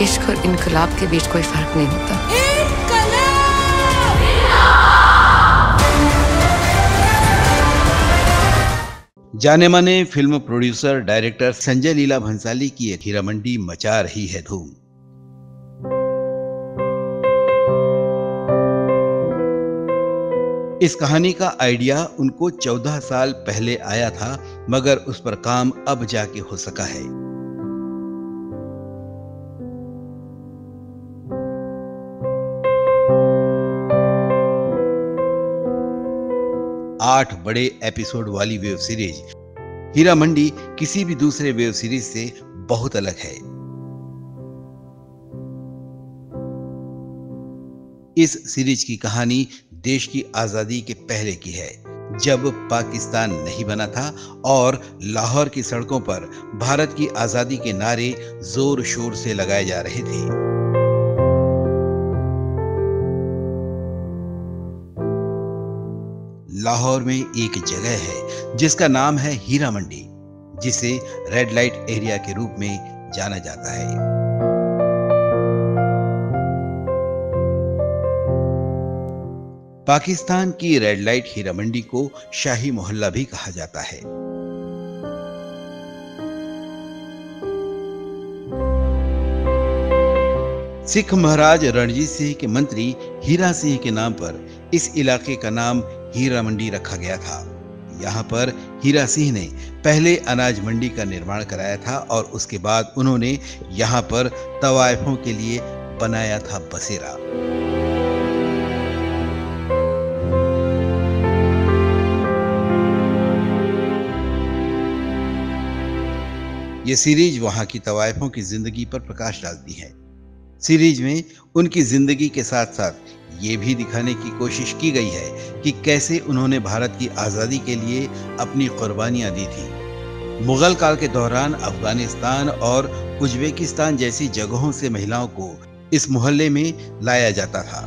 इश्क और इनकलाब के बीच कोई फर्क नहीं होता। जाने माने film producer director Sanjay Leela Bhansali की एक हीरा मंडी मचा रही है धूम। इस कहानी का आइडिया उनको 14 साल पहले आया था, मगर उस पर काम अब जाके हो सका है। आठ बड़े एपिसोड वाली वेब सीरीज हीरा मंडी किसी भी दूसरे वेब सीरीज से बहुत अलग है। इस सीरीज की कहानी देश की आजादी के पहले की है, जब पाकिस्तान नहीं बना था और लाहौर की सड़कों पर भारत की आजादी के नारे जोर शोर से लगाए जा रहे थे। लाहौर में एक जगह है जिसका नाम है हीरा मंडी, जिसे रेड लाइट एरिया के रूप में जाना जाता है। पाकिस्तान की रेड लाइट हीरा मंडी को शाही मोहल्ला भी कहा जाता है। सिख महाराज रणजीत सिंह के मंत्री हीरा सिंह के नाम पर इस इलाके का नाम हीरा मंडी रखा गया था। यहाँ पर हीरा सिंह ने पहले अनाज मंडी का निर्माण कराया था और उसके बाद उन्होंने यहाँ पर तवायफों के लिए बनाया था बसेरा। ये सीरीज वहां की तवायफों की जिंदगी पर प्रकाश डालती है। सीरीज में उनकी जिंदगी के साथ साथ ये भी दिखाने की कोशिश की गई है कि कैसे उन्होंने भारत की आजादी के लिए अपनी कुर्बानियां दी थी। मुगल काल के दौरान अफगानिस्तान और उज्बेकिस्तान जैसी जगहों से महिलाओं को इस मोहल्ले में लाया जाता था।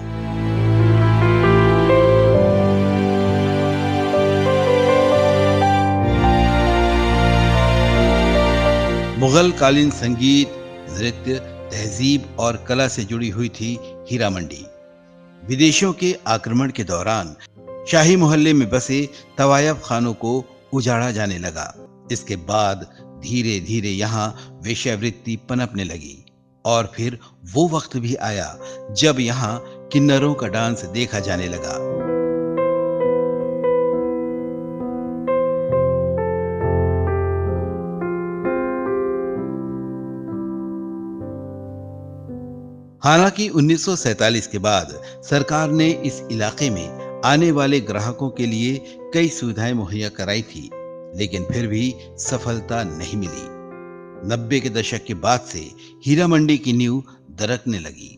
मुगल कालीन संगीत, नृत्य, तहजीब और कला से जुड़ी हुई थी हीरा मंडी। विदेशियों के आक्रमण के दौरान शाही मोहल्ले में बसे तवायफ खानों को उजाड़ा जाने लगा। इसके बाद धीरे धीरे यहाँ वेश्यावृत्ति पनपने लगी और फिर वो वक्त भी आया जब यहाँ किन्नरों का डांस देखा जाने लगा। हालांकि 1947 के बाद सरकार ने इस इलाके में आने वाले ग्राहकों के लिए कई सुविधाएं मुहैया कराई थी, लेकिन फिर भी सफलता नहीं मिली। 90 के दशक के बाद से हीरा मंडी की नींव दरकने लगी।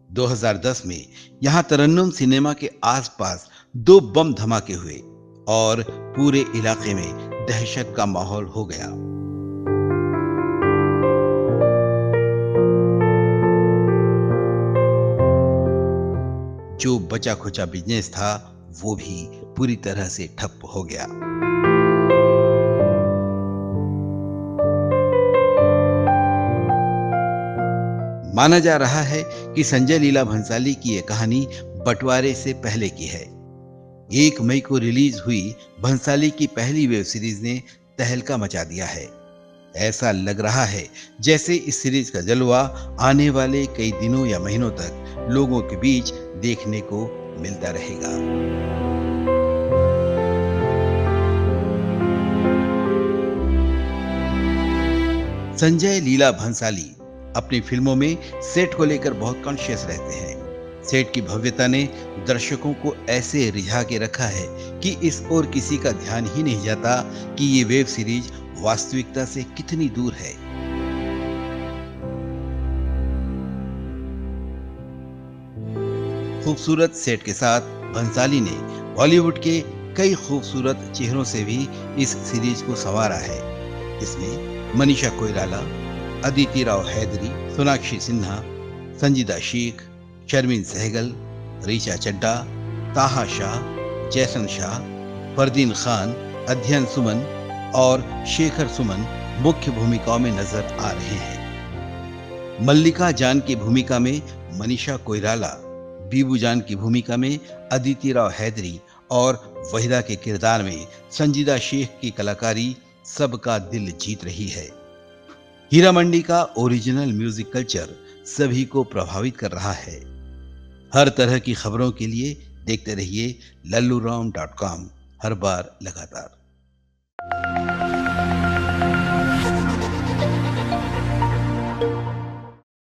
2010 में यहां तरन्नुम सिनेमा के आसपास 2 बम धमाके हुए और पूरे इलाके में दहशत का माहौल हो गया। जो बचा खुचा बिजनेस था वो भी पूरी तरह से ठप हो गया। माना जा रहा है कि संजय लीला भंसाली की यह कहानी बंटवारे से पहले की है। 1 मई को रिलीज हुई भंसाली की पहली वेब सीरीज ने तहलका मचा दिया है। ऐसा लग रहा है जैसे इस सीरीज का जलवा आने वाले कई दिनों या महीनों तक लोगों के बीच देखने को मिलता रहेगा। संजय लीला भंसाली अपनी फिल्मों में सेट को लेकर बहुत कॉन्शियस रहते हैं। सेट की भव्यता ने दर्शकों को ऐसे रिझा के रखा है कि इस ओर किसी का ध्यान ही नहीं जाता कि ये वेब सीरीज वास्तविकता से कितनी दूर है। खूबसूरत सेट के साथ भंसाली ने बॉलीवुड के कई खूबसूरत चेहरों से भी इस सीरीज को संवारा है। इसमें मनीषा कोइराला, अदिति राव हैदरी, सोनाक्षी सिन्हा, संजीदा शेख, शर्मीन सहगल, रीचा चड्डा, ताहा शाह, जैसन शाह, फरदीन खान, अध्ययन सुमन और शेखर सुमन मुख्य भूमिकाओं में नजर आ रहे हैं। मल्लिका जान की भूमिका में मनीषा कोइराला, बीबू जान की भूमिका में अदिति राव हैदरी और वहीदा के किरदार में संजीदा शेख की कलाकारी सबका दिल जीत रही है। हीरा मंडी का ओरिजिनल म्यूजिक कल्चर सभी को प्रभावित कर रहा है। हर तरह की खबरों के लिए देखते रहिए lalluram.com, हर बार लगातार।